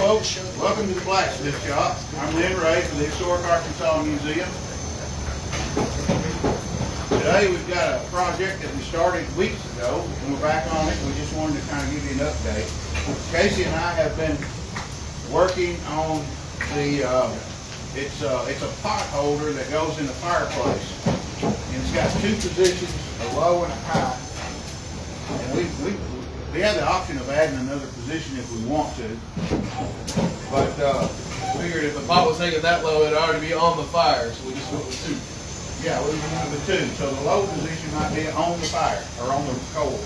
folks, welcome to the Blacksmith Shop. I'm Lin Rhea from the Historic Arkansas Museum. Today we've got a project that we started weeks ago, and we're back on it. We just wanted to kind of give you an update. Casey and I have been working on the, it's a pot holder that goes in the fireplace. And it's got two positions, a low and a high. And we have the option of adding another position if we want to. But figured if the pot was hanging that low, it'd already be on the fire, so we just went with two. Yeah, we went with two. So the low position might be on the fire, or on the coal.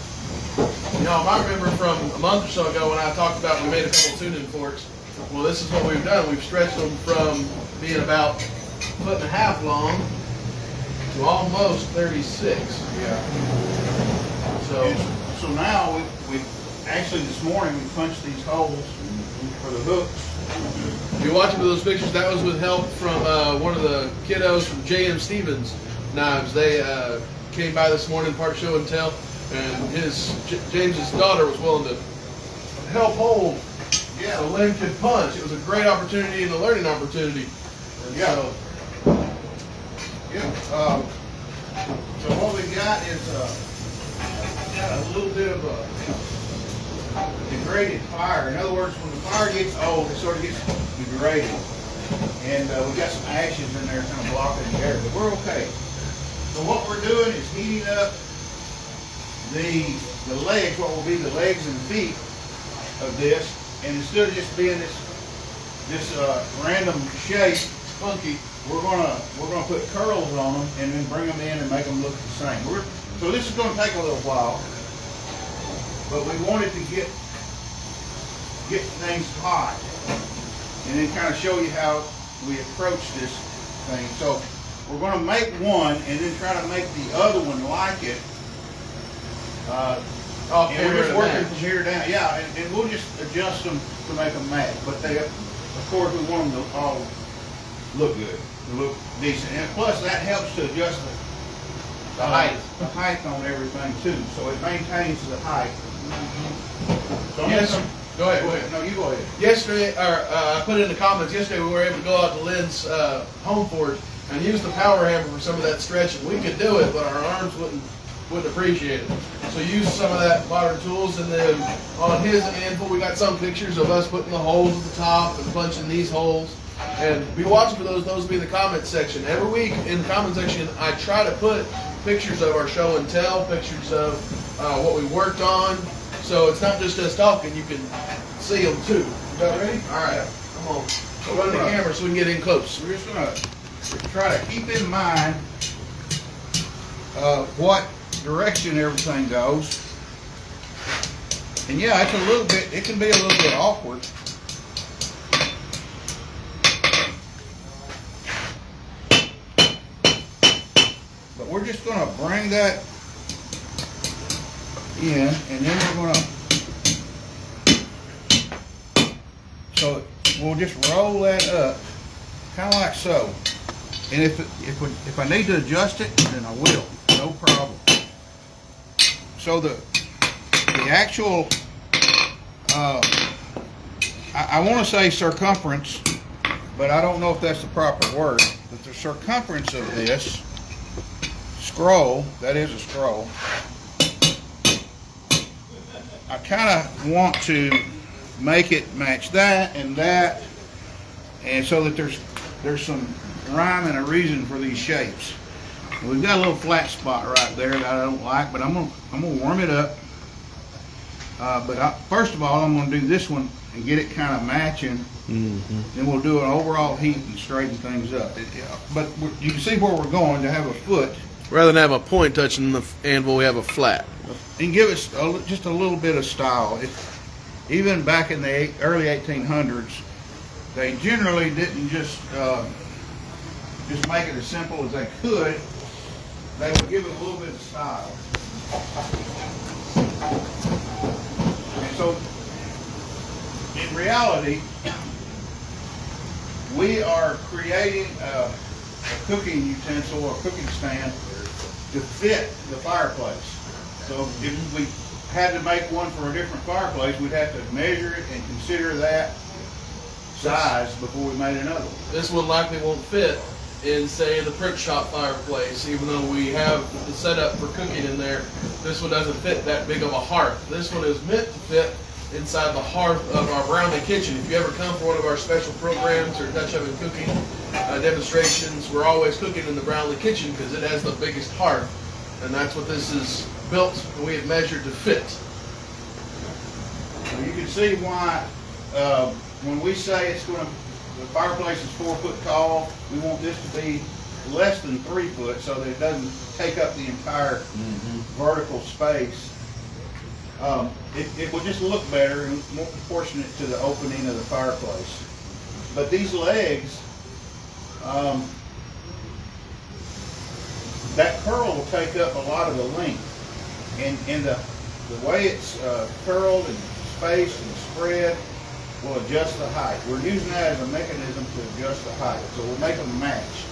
You know, if I remember from a month or so ago when I talked about we made a couple tuning forks, well, this is what we've done. We've stretched them from being about a foot and a half long to almost 36. Yeah. So now we actually this morning we punched these holes for the hooks. If you're watching those pictures, that was with help from one of the kiddos from J.M. Stevens Knives. They came by this morning, part show and tell, and James's daughter was willing to help hold. Yeah. So Lin could punch. It was a great opportunity and a learning opportunity. And yeah. So, yeah. So what we got is got a little bit of a degraded fire. In other words, when the fire gets old, it sort of gets degraded. And we got some ashes in there kind of blocking the air, but we're okay. So what we're doing is heating up the legs, what will be the legs and feet of this, and instead of just being this random shape, funky, we're gonna put curls on them and then bring them in and make them look the same. So this is gonna take a little while, but we wanted to get things hot and then kind of show you how we approach this thing. So we're going to make one and then try to make the other one like it. And we're just working from here down. Yeah, and we'll just adjust them to make them match. But they, of course, we want them to all look good, to look decent. And plus, that helps to adjust the height on everything too. So it maintains the height. So yes. Go ahead. No, you go ahead. Yesterday, I put in the comments, yesterday we were able to go out to Lin's home forge and use the power hammer for some of that stretching. We could do it, but our arms wouldn't appreciate it. So use some of that modern tools, and then on his anvil, we got some pictures of us putting the holes at the top and punching these holes. And be watching for those. Those will be in the comment section. Every week in the comment section, I try to put pictures of our show and tell, pictures of what we worked on. So it's not just us talking, you can see them too. You got ready? All right, come on. So run the camera so we can get in close. We're just going to try to keep in mind what direction everything goes. And yeah, it's a little bit, it can be a little bit awkward. But we're just going to bring that in, and then we're going to, so we'll just roll that up, kind of like so. And if I need to adjust it, then I will, no problem. So the actual, I want to say circumference, but I don't know if that's the proper word, but the circumference of this scroll, that is a scroll, I kind of want to make it match that, and so that there's some rhyme and a reason for these shapes. We've got a little flat spot right there that I don't like, but I'm gonna warm it up. First of all, I'm gonna do this one and get it kind of matching. Mm-hmm. Then we'll do an overall heat and straighten things up. But you can see where we're going to have a foot. Rather than have a point touching the anvil, we have a flat. And give us just a little bit of style. Even back in the early 1800s, they generally didn't just make it as simple as they could. They would give it a little bit of style. And so, in reality, we are creating a cooking utensil or cooking stand to fit the fireplace. So if we had to make one for a different fireplace, we'd have to measure it and consider that size before we made another one. This one likely won't fit in, say, the print shop fireplace, even though we have the setup for cooking in there. This one doesn't fit that big of a hearth. This one is meant to fit inside the hearth of our Brownlee kitchen. If you ever come for one of our special programs or touch oven cooking demonstrations, we're always cooking in the Brownlee kitchen because it has the biggest hearth, and that's what this is built and we have measured to fit. So you can see why when we say the fireplace is 4 foot tall, we want this to be less than 3 foot so that it doesn't take up the entire vertical space. It will just look better and more proportionate to the opening of the fireplace. But these legs, that curl will take up a lot of the length. And the way it's curled and spaced and spread will adjust the height. We're using that as a mechanism to adjust the height. So we'll make them match.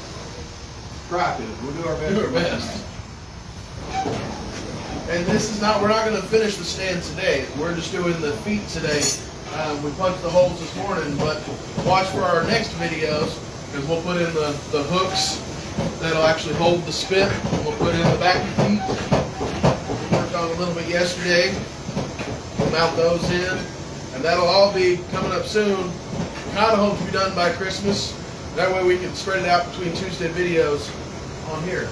Try to. We'll do our best. Do our best. And this is not, we're not going to finish the stand today. We're just doing the feet today. We punched the holes this morning, but watch for our next videos because we'll put in the hooks that'll actually hold the spit. We'll put in the back feet. We worked on a little bit yesterday. We'll mount those in. And that'll all be coming up soon. Kind of hope to be done by Christmas. That way we can spread it out between Tuesday videos on here.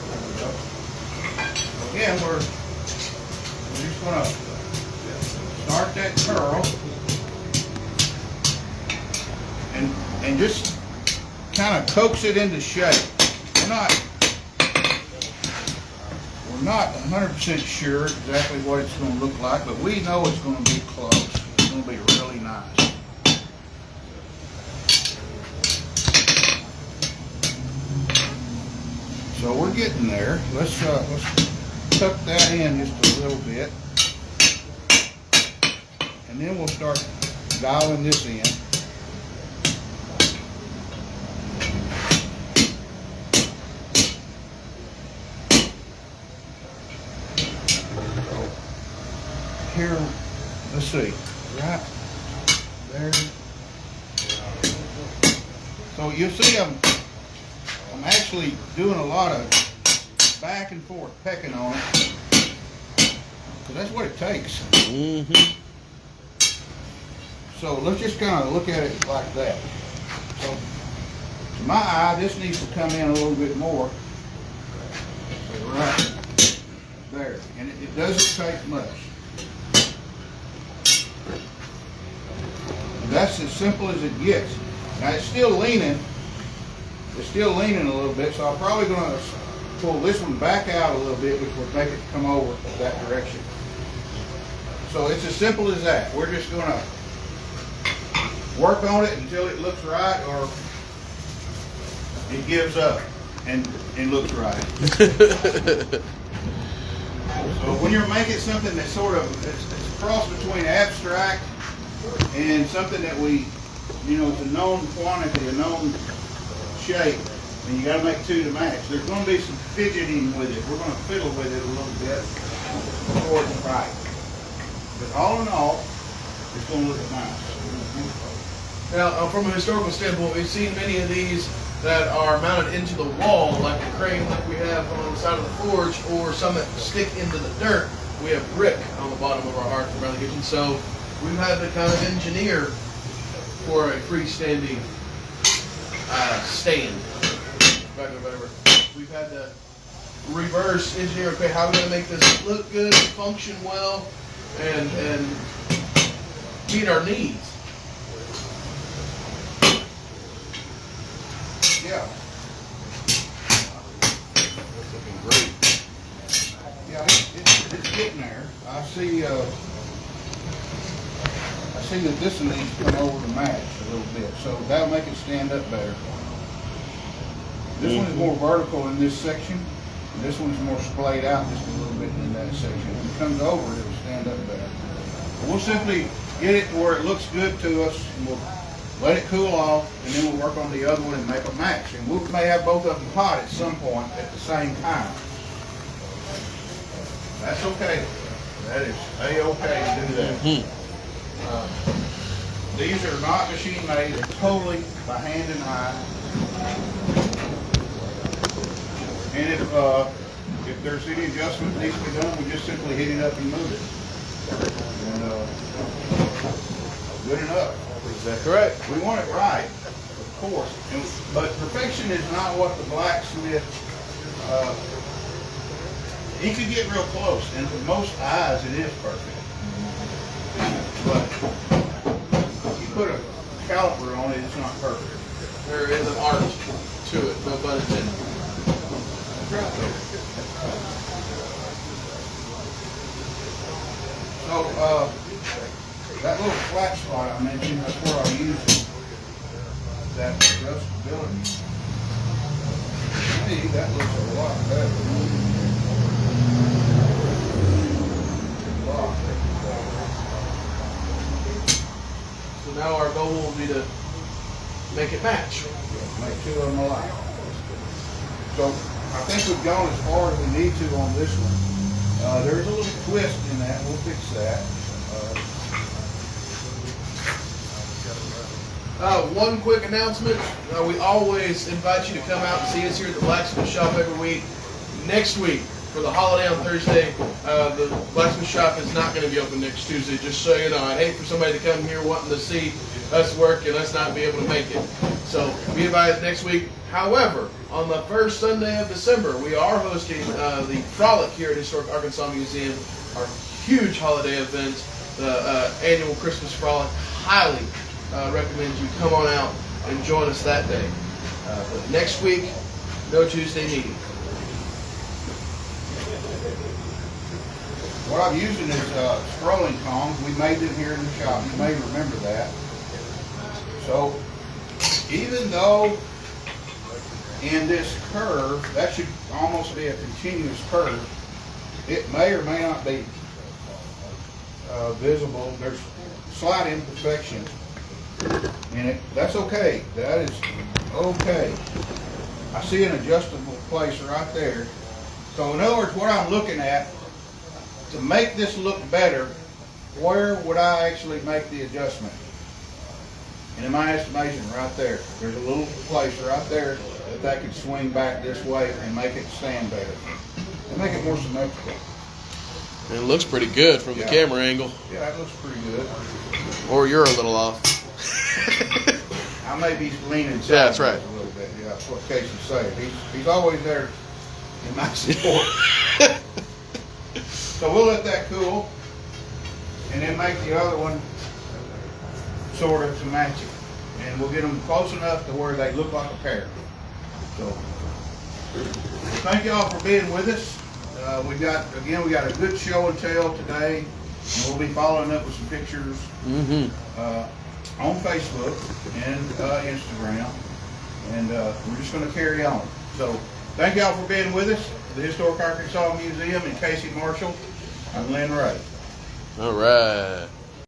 Again, we're just going to start that curl and just kind of coax it into shape. We're not 100% sure exactly what it's going to look like, but we know it's going to be close. It's going to be really nice. So we're getting there. Let's tuck that in just a little bit, and then we'll start dialing this in. Here, let's see, right there. So you'll see I'm actually doing a lot of back and forth pecking on it, because that's what it takes. So let's just kind of look at it like that. So to my eye, this needs to come in a little bit more. Right there, and it doesn't take much. And that's as simple as it gets. Now it's still leaning. It's still leaning a little bit, so I'm probably going to pull this one back out a little bit, which will make it come over that direction. So it's as simple as that. We're just going to work on it until it looks right, or it gives up and looks right. So when you're making something that's sort of it's a cross between abstract and something that it's a known quantity, a known shape, and you got to make two to match. There's going to be some fidgeting with it. We're going to fiddle with it a little bit before it's right. But all in all, it's going to look nice. Now, from a historical standpoint, we've seen many of these that are mounted into the wall, like the crane like we have on the side of the forge, or some that stick into the dirt. We have brick on the bottom of our hearth around the kitchen, so we've had to kind of engineer for a freestanding stand. Whatever. We've had to reverse engineer. Okay, how are we going to make this look good, function well, and meet our needs? Yeah. That's looking great. Yeah, it's getting there. I see that this one needs to come over to match a little bit, so that'll make it stand up better. This one is more vertical in this section, and this one's more splayed out just a little bit in that section. When it comes over, it'll stand up better. We'll simply get it to where it looks good to us, and we'll let it cool off, and then we'll work on the other one and make a match. And we may have both of them hot at some point at the same time. That's okay. That is A-okay to do that. These are not machine made, they're totally by hand and eye. And if there's any adjustment that needs to be done, we just simply hit it up and move it. And, good enough. Is that correct? We want it right, of course. But perfection is not what the blacksmith, he could get real close, and with most eyes it is perfect. But you put a caliper on it, it's not perfect. There is an art to it, no pun intended. So, that little flat spot I mentioned, that's where I use that adjustability. To me, that looks a lot better. So now our goal will be to make it match. Make two of them alike. So I think we've gone as far as we need to on this one. There's a little twist in that. We'll fix that. One quick announcement. We always invite you to come out and see us here at the Blacksmith Shop every week. Next week, for the holiday on Thursday, the Blacksmith Shop is not going to be open next Tuesday, just so you know. I'd hate for somebody to come here wanting to see us work and us not be able to make it. So be invited next week. However, on the first Sunday of December, we are hosting the Frolic here at Historic Arkansas Museum, our huge holiday event, the annual Christmas Frolic. Highly recommend you come on out and join us that day. But next week, no Tuesday meeting. What I'm using is scrolling tongs. We made them here in the shop. You may remember that. So even though in this curve, that should almost be a continuous curve, it may or may not be visible. There's slight imperfection in it. That's okay. That is okay. I see an adjustable place right there. So in other words, what I'm looking at, to make this look better, where would I actually make the adjustment? And in my estimation, right there, there's a little place right there that could swing back this way and make it stand better. And make it more symmetrical. It looks pretty good from the camera angle. Yeah, it looks pretty good. Or you're a little off. I may be leaning sideways that's right. a little bit. Yeah, that's what Casey said. He's always there in my support. So we'll let that cool, and then make the other one sort of to match it. And we'll get them close enough to where they look like a pair. So, thank y'all for being with us. We got a good show and tell today, and we'll be following up with some pictures on Facebook and Instagram, and we're just going to carry on. So, thank y'all for being with us. The Historic Arkansas Museum and Casey Marshall. I'm Lin Rhea. All right.